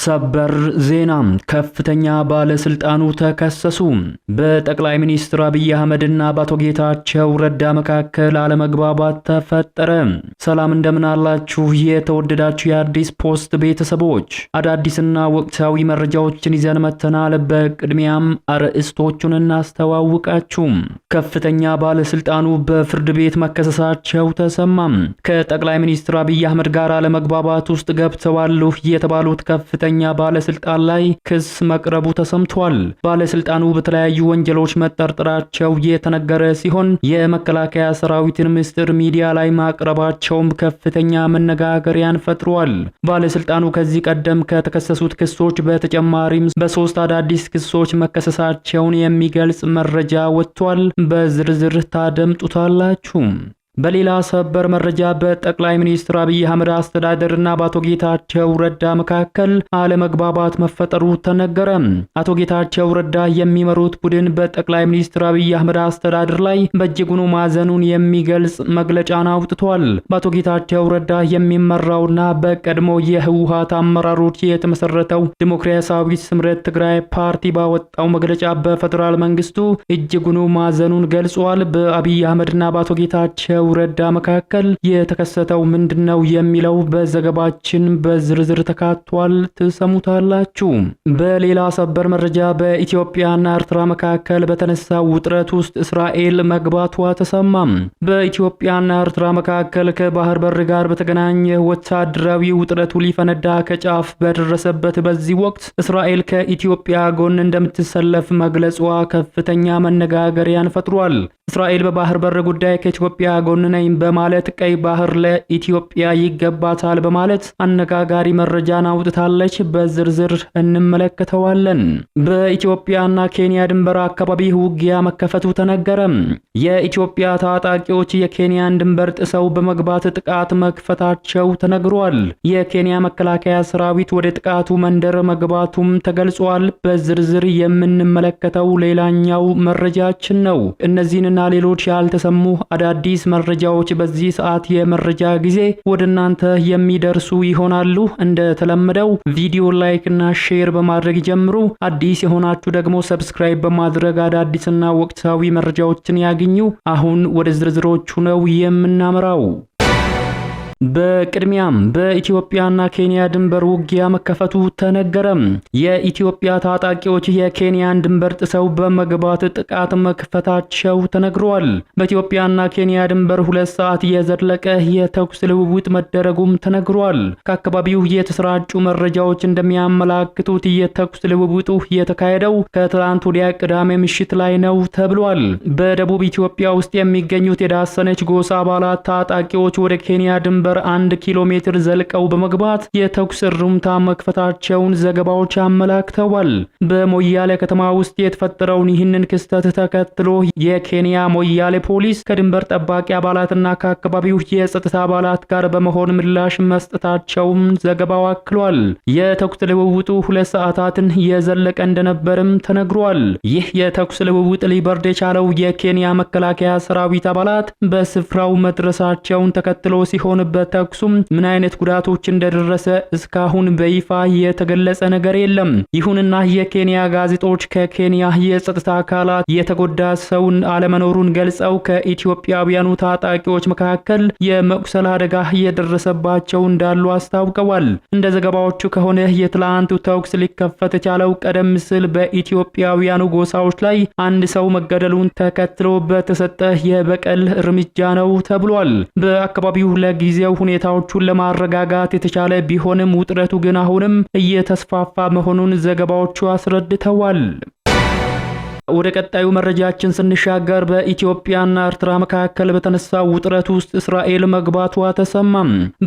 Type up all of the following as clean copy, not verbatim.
ሰበር ዜና ከፍተኛ ባለስልጣኑ ተከሰሱ። በጠቅላይ ሚኒስትር አብይ አህመድና በአቶ ጌታቸው ረዳ መካከል አለመግባባት ተፈጠረ። ሰላም እንደምን አላችሁ የተወደዳችሁ የአዲስ ፖስት ቤተሰቦች፣ አዳዲስና ወቅታዊ መረጃዎችን ይዘን መተናል። በቅድሚያም አርዕስቶቹን እናስተዋውቃችሁ። ከፍተኛ ባለስልጣኑ በፍርድ ቤት መከሰሳቸው ተሰማ። ከጠቅላይ ሚኒስትር አብይ አህመድ ጋር አለመግባባት ውስጥ ገብተዋል የተባሉት ከፍተኛ ባለስልጣን ላይ ክስ መቅረቡ ተሰምቷል። ባለስልጣኑ በተለያዩ ወንጀሎች መጠርጠራቸው የተነገረ ሲሆን የመከላከያ ሰራዊትን ምስጢር ሚዲያ ላይ ማቅረባቸውም ከፍተኛ መነጋገሪያን ፈጥሯል። ባለስልጣኑ ከዚህ ቀደም ከተከሰሱት ክሶች በተጨማሪም በሶስት አዳዲስ ክሶች መከሰሳቸውን የሚገልጽ መረጃ ወጥቷል። በዝርዝር ታደምጡታላችሁ። በሌላ ሰበር መረጃ በጠቅላይ ሚኒስትር አብይ አህመድ አስተዳደርና በአቶ ጌታቸው ረዳ መካከል አለመግባባት መፈጠሩ ተነገረ። አቶ ጌታቸው ረዳ የሚመሩት ቡድን በጠቅላይ ሚኒስትር አብይ አህመድ አስተዳደር ላይ በእጅጉኑ ማዘኑን የሚገልጽ መግለጫን አውጥቷል። በአቶ ጌታቸው ረዳ የሚመራውና በቀድሞ የህወሓት አመራሮች የተመሰረተው ዲሞክራሲያዊ ስምረት ትግራይ ፓርቲ ባወጣው መግለጫ በፌደራል መንግስቱ እጅጉኑ ማዘኑን ገልጿል። በአብይ አህመድና በአቶ ጌታቸው ረዳ መካከል የተከሰተው ምንድነው የሚለው በዘገባችን በዝርዝር ተካቷል፣ ትሰሙታላችሁ። በሌላ ሰበር መረጃ በኢትዮጵያና ኤርትራ መካከል በተነሳው ውጥረት ውስጥ እስራኤል መግባቷ ተሰማ። በኢትዮጵያና ኤርትራ መካከል ከባህር በር ጋር በተገናኘ ወታደራዊ ውጥረቱ ሊፈነዳ ከጫፍ በደረሰበት በዚህ ወቅት እስራኤል ከኢትዮጵያ ጎን እንደምትሰለፍ መግለጿ ከፍተኛ መነጋገሪያን ፈጥሯል። እስራኤል በባህር በር ጉዳይ ከኢትዮጵያ ጎን ነኝ በማለት ቀይ ባህር ለኢትዮጵያ ይገባታል በማለት አነጋጋሪ መረጃን አውጥታለች። በዝርዝር እንመለከተዋለን። በኢትዮጵያና ኬንያ ድንበር አካባቢ ውጊያ መከፈቱ ተነገረ። የኢትዮጵያ ታጣቂዎች የኬንያን ድንበር ጥሰው በመግባት ጥቃት መክፈታቸው ተነግሯል። የኬንያ መከላከያ ሰራዊት ወደ ጥቃቱ መንደር መግባቱም ተገልጿል። በዝርዝር የምንመለከተው ሌላኛው መረጃችን ነው። እነዚህንና ሌሎች ያልተሰሙ አዳዲስ መረጃዎች በዚህ ሰዓት የመረጃ ጊዜ ወደ እናንተ የሚደርሱ ይሆናሉ። እንደተለመደው ቪዲዮ ላይክ እና ሼር በማድረግ ጀምሩ። አዲስ የሆናችሁ ደግሞ ሰብስክራይብ በማድረግ አዳዲስና ወቅታዊ መረጃዎችን ያግኙ። አሁን ወደ ዝርዝሮቹ ነው የምናመራው። በቅድሚያም በኢትዮጵያና ኬንያ ድንበር ውጊያ መከፈቱ ተነገረ። የኢትዮጵያ ታጣቂዎች የኬንያን ድንበር ጥሰው በመግባት ጥቃት መክፈታቸው ተነግሯል። በኢትዮጵያና ኬንያ ድንበር 2 ሰዓት የዘለቀ የተኩስ ልውውጥ መደረጉም ተነግሯል። ከአካባቢው የተሰራጩ መረጃዎች እንደሚያመላክቱት የተኩስ ልውውጡ የተካሄደው ከትላንት ወዲያ ቅዳሜ ምሽት ላይ ነው ተብሏል። በደቡብ ኢትዮጵያ ውስጥ የሚገኙት የዳሰነች ጎሳ አባላት ታጣቂዎች ወደ ኬንያ ድንበር 1 ኪሎ ሜትር ዘልቀው በመግባት የተኩስ ሩምታ መክፈታቸውን ዘገባዎች አመላክተዋል። በሞያሌ ከተማ ውስጥ የተፈጠረውን ይህንን ክስተት ተከትሎ የኬንያ ሞያሌ ፖሊስ ከድንበር ጠባቂ አባላትና ከአካባቢው የጸጥታ አባላት ጋር በመሆን ምላሽ መስጠታቸውን ዘገባው አክሏል። የተኩስ ልውውጡ 2 ሰዓታትን የዘለቀ እንደነበርም ተነግሯል። ይህ የተኩስ ልውውጥ ሊበርድ የቻለው የኬንያ መከላከያ ሰራዊት አባላት በስፍራው መድረሳቸውን ተከትሎ ሲሆን በተኩሱም ምን አይነት ጉዳቶች እንደደረሰ እስካሁን በይፋ የተገለጸ ነገር የለም። ይሁንና የኬንያ ጋዜጦች ከኬንያ የጸጥታ አካላት የተጎዳ ሰውን አለመኖሩን ገልጸው ከኢትዮጵያውያኑ ታጣቂዎች መካከል የመቁሰል አደጋ የደረሰባቸው እንዳሉ አስታውቀዋል። እንደ ዘገባዎቹ ከሆነ የትላንቱ ተኩስ ሊከፈት የቻለው ቀደም ሲል በኢትዮጵያውያኑ ጎሳዎች ላይ አንድ ሰው መገደሉን ተከትሎ በተሰጠ የበቀል እርምጃ ነው ተብሏል። በአካባቢው ለጊዜው ሁኔታዎቹን ለማረጋጋት የተቻለ ቢሆንም ውጥረቱ ግን አሁንም እየተስፋፋ መሆኑን ዘገባዎቹ አስረድተዋል። ወደ ቀጣዩ መረጃችን ስንሻገር በኢትዮጵያና ኤርትራ መካከል በተነሳው ውጥረት ውስጥ እስራኤል መግባቷ ተሰማ።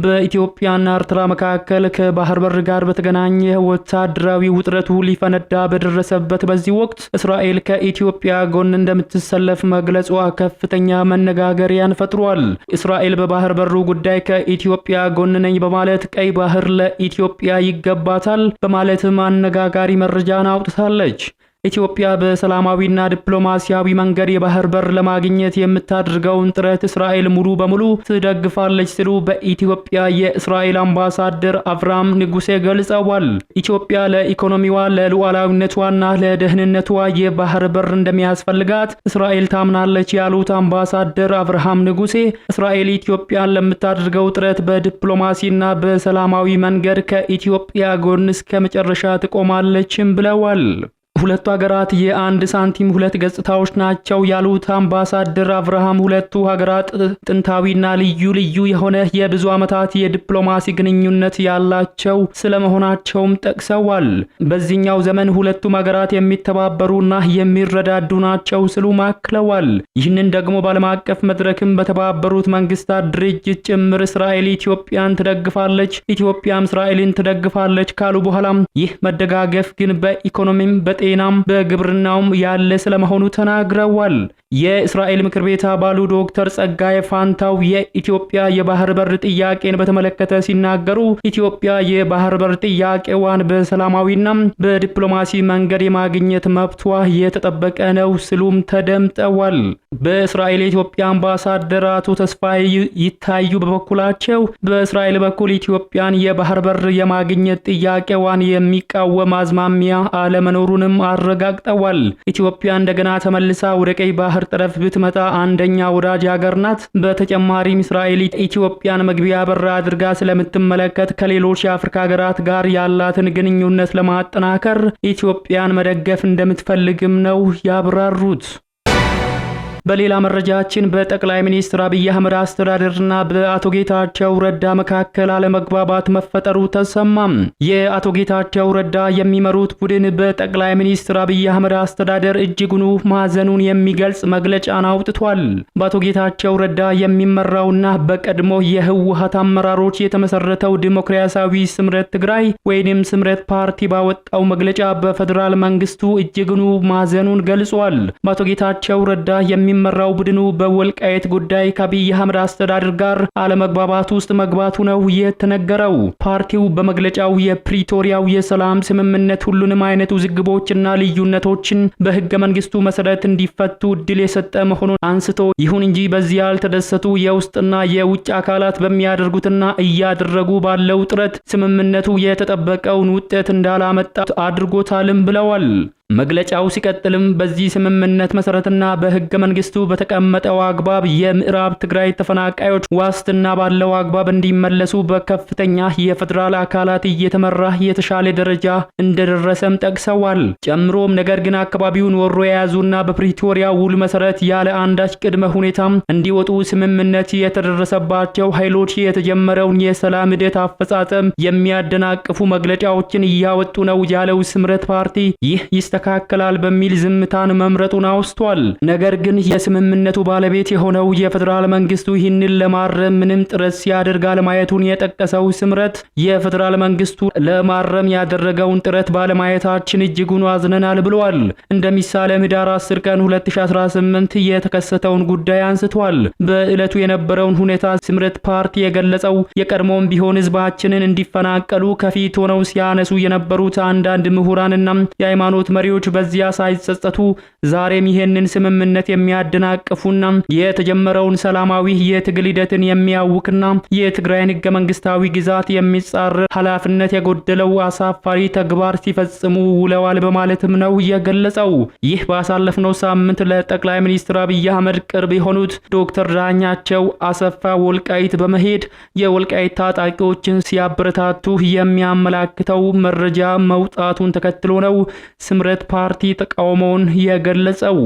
በኢትዮጵያና ኤርትራ መካከል ከባህር በር ጋር በተገናኘ ወታደራዊ ውጥረቱ ሊፈነዳ በደረሰበት በዚህ ወቅት እስራኤል ከኢትዮጵያ ጎን እንደምትሰለፍ መግለጿ ከፍተኛ መነጋገሪያን ፈጥሯል። እስራኤል በባህር በሩ ጉዳይ ከኢትዮጵያ ጎን ነኝ በማለት ቀይ ባህር ለኢትዮጵያ ይገባታል በማለትም አነጋጋሪ መረጃን አውጥታለች። ኢትዮጵያ በሰላማዊና ዲፕሎማሲያዊ መንገድ የባህር በር ለማግኘት የምታደርገውን ጥረት እስራኤል ሙሉ በሙሉ ትደግፋለች ሲሉ በኢትዮጵያ የእስራኤል አምባሳደር አብርሃም ንጉሴ ገልጸዋል። ኢትዮጵያ ለኢኮኖሚዋ ለሉዓላዊነቷና ለደህንነቷ የባህር በር እንደሚያስፈልጋት እስራኤል ታምናለች ያሉት አምባሳደር አብርሃም ንጉሴ እስራኤል ኢትዮጵያን ለምታደርገው ጥረት በዲፕሎማሲና በሰላማዊ መንገድ ከኢትዮጵያ ጎን እስከ መጨረሻ ትቆማለችም ብለዋል። ሁለቱ ሀገራት የአንድ ሳንቲም ሁለት ገጽታዎች ናቸው ያሉት አምባሳደር አብርሃም ሁለቱ ሀገራት ጥንታዊና ልዩ የሆነ የብዙ ዓመታት የዲፕሎማሲ ግንኙነት ያላቸው ስለመሆናቸውም ጠቅሰዋል። በዚህኛው ዘመን ሁለቱም ሀገራት የሚተባበሩና የሚረዳዱ ናቸው ሲሉ አክለዋል። ይህንን ደግሞ በዓለም አቀፍ መድረክም በተባበሩት መንግስታት ድርጅት ጭምር እስራኤል ኢትዮጵያን ትደግፋለች፣ ኢትዮጵያም እስራኤልን ትደግፋለች ካሉ በኋላም ይህ መደጋገፍ ግን በኢኮኖሚም ጤናም በግብርናውም ያለ ስለመሆኑ ተናግረዋል። የእስራኤል ምክር ቤት አባሉ ዶክተር ጸጋዬ ፋንታው የኢትዮጵያ የባህር በር ጥያቄን በተመለከተ ሲናገሩ ኢትዮጵያ የባህር በር ጥያቄዋን በሰላማዊና በዲፕሎማሲ መንገድ የማግኘት መብቷ የተጠበቀ ነው ሲሉም ተደምጠዋል። በእስራኤል የኢትዮጵያ አምባሳደር አቶ ተስፋዬ ይታዩ በበኩላቸው በእስራኤል በኩል ኢትዮጵያን የባህር በር የማግኘት ጥያቄዋን የሚቃወም አዝማሚያ አለመኖሩንም አረጋግጠዋል። ኢትዮጵያ እንደገና ተመልሳ ወደ ቀይ ባህር ጠረፍ ብትመጣ አንደኛ ወዳጅ ሀገር ናት። በተጨማሪም እስራኤል ኢትዮጵያን መግቢያ በር አድርጋ ስለምትመለከት ከሌሎች የአፍሪካ ሀገራት ጋር ያላትን ግንኙነት ለማጠናከር ኢትዮጵያን መደገፍ እንደምትፈልግም ነው ያብራሩት። በሌላ መረጃችን በጠቅላይ ሚኒስትር አብይ አህመድ አስተዳደርና በአቶ ጌታቸው ረዳ መካከል አለመግባባት መፈጠሩ ተሰማም። የአቶ ጌታቸው ረዳ የሚመሩት ቡድን በጠቅላይ ሚኒስትር አብይ አህመድ አስተዳደር እጅጉኑ ማዘኑን የሚገልጽ መግለጫን አውጥቷል። በአቶ ጌታቸው ረዳ የሚመራውና በቀድሞ የህወሓት አመራሮች የተመሰረተው ዲሞክራሲያዊ ስምረት ትግራይ ወይንም ስምረት ፓርቲ ባወጣው መግለጫ በፌደራል መንግስቱ እጅጉኑ ማዘኑን ገልጿል። በአቶ ጌታቸው ረዳ የሚመራው ቡድኑ በወልቃይት ጉዳይ ከአብይ አህመድ አስተዳደር ጋር አለመግባባት ውስጥ መግባቱ ነው የተነገረው። ፓርቲው በመግለጫው የፕሪቶሪያው የሰላም ስምምነት ሁሉንም አይነት ውዝግቦችና ልዩነቶችን በህገ መንግስቱ መሰረት እንዲፈቱ እድል የሰጠ መሆኑን አንስቶ ይሁን እንጂ በዚህ ያልተደሰቱ የውስጥና የውጭ አካላት በሚያደርጉትና እያደረጉ ባለው ጥረት ስምምነቱ የተጠበቀውን ውጤት እንዳላመጣ አድርጎታልም ብለዋል። መግለጫው ሲቀጥልም በዚህ ስምምነት መሰረትና በህገ መንግስቱ በተቀመጠው አግባብ የምዕራብ ትግራይ ተፈናቃዮች ዋስትና ባለው አግባብ እንዲመለሱ በከፍተኛ የፌደራል አካላት እየተመራ የተሻለ ደረጃ እንደደረሰም ጠቅሰዋል። ጨምሮም ነገር ግን አካባቢውን ወሮ የያዙና በፕሪቶሪያ ውል መሰረት ያለ አንዳች ቅድመ ሁኔታም እንዲወጡ ስምምነት የተደረሰባቸው ኃይሎች የተጀመረውን የሰላም ሂደት አፈጻጸም የሚያደናቅፉ መግለጫዎችን እያወጡ ነው ያለው ስምረት ፓርቲ ይህ ይስተካከላል በሚል ዝምታን መምረጡን አውስቷል። ነገር ግን የስምምነቱ ባለቤት የሆነው የፌደራል መንግስቱ ይህንን ለማረም ምንም ጥረት ሲያደርግ አለማየቱን የጠቀሰው ስምረት የፌደራል መንግስቱ ለማረም ያደረገውን ጥረት ባለማየታችን እጅጉን አዝነናል ብለዋል። እንደሚሳለም ህዳር 10 ቀን 2018 የተከሰተውን ጉዳይ አንስቷል። በዕለቱ የነበረውን ሁኔታ ስምረት ፓርቲ የገለጸው የቀድሞም ቢሆን ህዝባችንን እንዲፈናቀሉ ከፊት ሆነው ሲያነሱ የነበሩት አንዳንድ ምሁራንና የሃይማኖት መሪዎች በዚያ ሳይጸጸቱ ዛሬም ይሄንን ስምምነት የሚያደናቅፉና የተጀመረውን ሰላማዊ የትግል ሂደትን የሚያውክና የትግራይን ህገ መንግስታዊ ግዛት የሚጻረር ኃላፊነት የጎደለው አሳፋሪ ተግባር ሲፈጽሙ ውለዋል በማለትም ነው የገለጸው። ይህ ባሳለፍነው ሳምንት ለጠቅላይ ሚኒስትር አብይ አህመድ ቅርብ የሆኑት ዶክተር ዳኛቸው አሰፋ ወልቃይት በመሄድ የወልቃይት ታጣቂዎችን ሲያበረታቱ የሚያመላክተው መረጃ መውጣቱን ተከትሎ ነው ስምረት ፓርቲ ተቃውሞውን የገለጸው።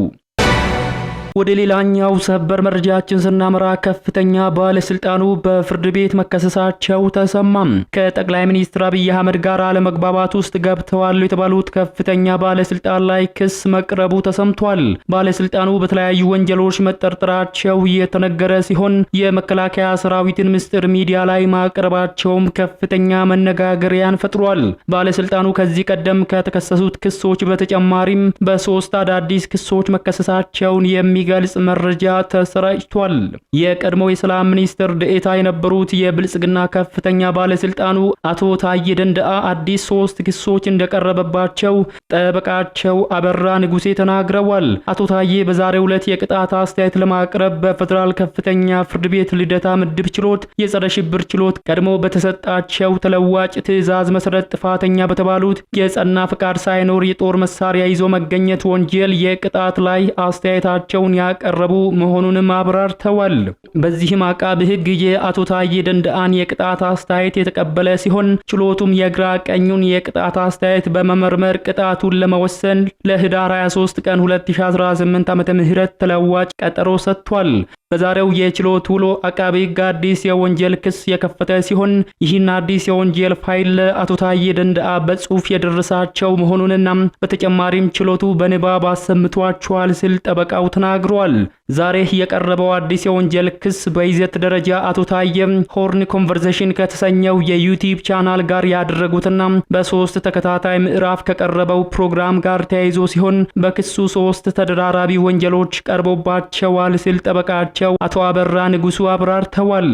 ወደ ሌላኛው ሰበር መረጃችን ስናመራ ከፍተኛ ባለስልጣኑ በፍርድ ቤት መከሰሳቸው ተሰማም። ከጠቅላይ ሚኒስትር አብይ አህመድ ጋር አለመግባባት ውስጥ ገብተዋል የተባሉት ከፍተኛ ባለስልጣን ላይ ክስ መቅረቡ ተሰምቷል። ባለስልጣኑ በተለያዩ ወንጀሎች መጠርጠራቸው የተነገረ ሲሆን የመከላከያ ሰራዊትን ምስጢር ሚዲያ ላይ ማቅረባቸውም ከፍተኛ መነጋገሪያን ፈጥሯል። ባለስልጣኑ ከዚህ ቀደም ከተከሰሱት ክሶች በተጨማሪም በ3 አዳዲስ ክሶች መከሰሳቸውን የሚገልጽ መረጃ ተሰራጭቷል። የቀድሞ የሰላም ሚኒስትር ደኤታ የነበሩት የብልጽግና ከፍተኛ ባለስልጣኑ አቶ ታዬ ደንደአ አዲስ 3 ክሶች እንደቀረበባቸው ጠበቃቸው አበራ ንጉሴ ተናግረዋል። አቶ ታዬ በዛሬው ዕለት የቅጣት አስተያየት ለማቅረብ በፌደራል ከፍተኛ ፍርድ ቤት ልደታ ምድብ ችሎት የጸረ ሽብር ችሎት ቀድሞ በተሰጣቸው ተለዋጭ ትዕዛዝ መሰረት ጥፋተኛ በተባሉት የጸና ፍቃድ ሳይኖር የጦር መሳሪያ ይዞ መገኘት ወንጀል የቅጣት ላይ አስተያየታቸውን ያቀረቡ መሆኑንም አብራርተዋል። በዚህም አቃቤ ሕግ የአቶ ታዬ ደንደአን የቅጣት አስተያየት የተቀበለ ሲሆን ችሎቱም የግራ ቀኙን የቅጣት አስተያየት በመመርመር ቅጣቱን ለመወሰን ለህዳር 23 ቀን 2018 ዓ.ም ተለዋጭ ቀጠሮ ሰጥቷል። በዛሬው የችሎት ውሎ አቃቤ ሕግ አዲስ የወንጀል ክስ የከፈተ ሲሆን ይህን አዲስ የወንጀል ፋይል ለአቶ ታዬ ደንደአ በጽሁፍ የደረሳቸው መሆኑንና በተጨማሪም ችሎቱ በንባብ አሰምቷቸዋል ሲል ጠበቃው ተናግሯል። ዛሬ የቀረበው አዲስ የወንጀል ክስ በይዘት ደረጃ አቶ ታዬ ሆርን ኮንቨርሴሽን ከተሰኘው የዩቲዩብ ቻናል ጋር ያደረጉትና በ3 ተከታታይ ምዕራፍ ከቀረበው ፕሮግራም ጋር ተያይዞ ሲሆን በክሱ 3 ተደራራቢ ወንጀሎች ቀርቦባቸዋል ሲል ጠበቃቸው አቶ አበራ ንጉሱ አብራርተዋል።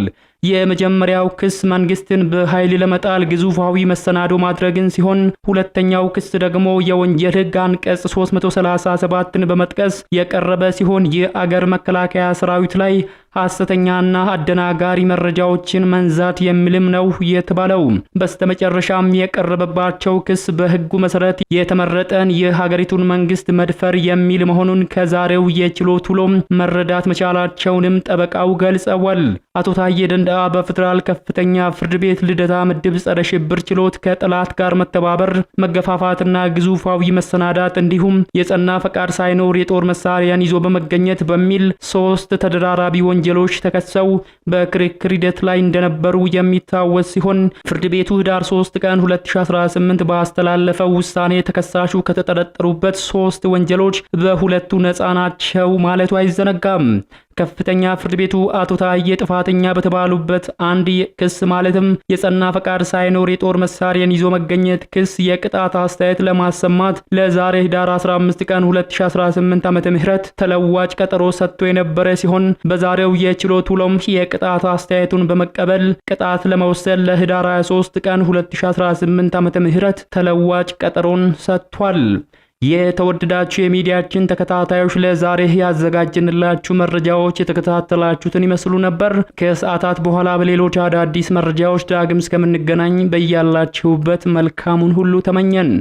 የመጀመሪያው ክስ መንግስትን በኃይል ለመጣል ግዙፋዊ መሰናዶ ማድረግን ሲሆን ሁለተኛው ክስ ደግሞ የወንጀል ሕግ አንቀጽ 337ን በመጥቀስ የቀረበ ሲሆን የአገር መከላከያ ሰራዊት ላይ ሐሰተኛና አደናጋሪ መረጃዎችን መንዛት የሚልም ነው የተባለው። በስተመጨረሻም የቀረበባቸው ክስ በሕጉ መሰረት የተመረጠን የሀገሪቱን መንግስት መድፈር የሚል መሆኑን ከዛሬው የችሎት ውሎ መረዳት መቻላቸውንም ጠበቃው ገልጸዋል። አቶ ታዬ ደንደአ በፌደራል ከፍተኛ ፍርድ ቤት ልደታ ምድብ ጸረ ሽብር ችሎት ከጠላት ጋር መተባበር፣ መገፋፋትና ግዙፋዊ መሰናዳት እንዲሁም የጸና ፈቃድ ሳይኖር የጦር መሳሪያን ይዞ በመገኘት በሚል 3 ተደራራቢ ወንጀሎች ተከሰው በክርክር ሂደት ላይ እንደነበሩ የሚታወስ ሲሆን ፍርድ ቤቱ ህዳር 3 ቀን 2018 ባስተላለፈው ውሳኔ ተከሳሹ ከተጠረጠሩበት 3 ወንጀሎች በሁለቱ ነፃ ናቸው ማለቱ አይዘነጋም። ከፍተኛ ፍርድ ቤቱ አቶ ታዬ ጥፋተኛ በተባሉበት አንድ ክስ ማለትም የጸና ፈቃድ ሳይኖር የጦር መሳሪያን ይዞ መገኘት ክስ የቅጣት አስተያየት ለማሰማት ለዛሬ ህዳር 15 ቀን 2018 ዓ.ም ተለዋጭ ቀጠሮ ሰጥቶ የነበረ ሲሆን በዛሬው የችሎት ውሎም የቅጣት አስተያየቱን በመቀበል ቅጣት ለመወሰን ለህዳር 23 ቀን 2018 ዓ.ም ተለዋጭ ቀጠሮን ሰጥቷል። የተወደዳችሁ የሚዲያችን ተከታታዮች ለዛሬ ያዘጋጀንላችሁ መረጃዎች የተከታተላችሁትን ይመስሉ ነበር። ከሰዓታት በኋላ በሌሎች አዳዲስ መረጃዎች ዳግም እስከምንገናኝ በያላችሁበት መልካሙን ሁሉ ተመኘን።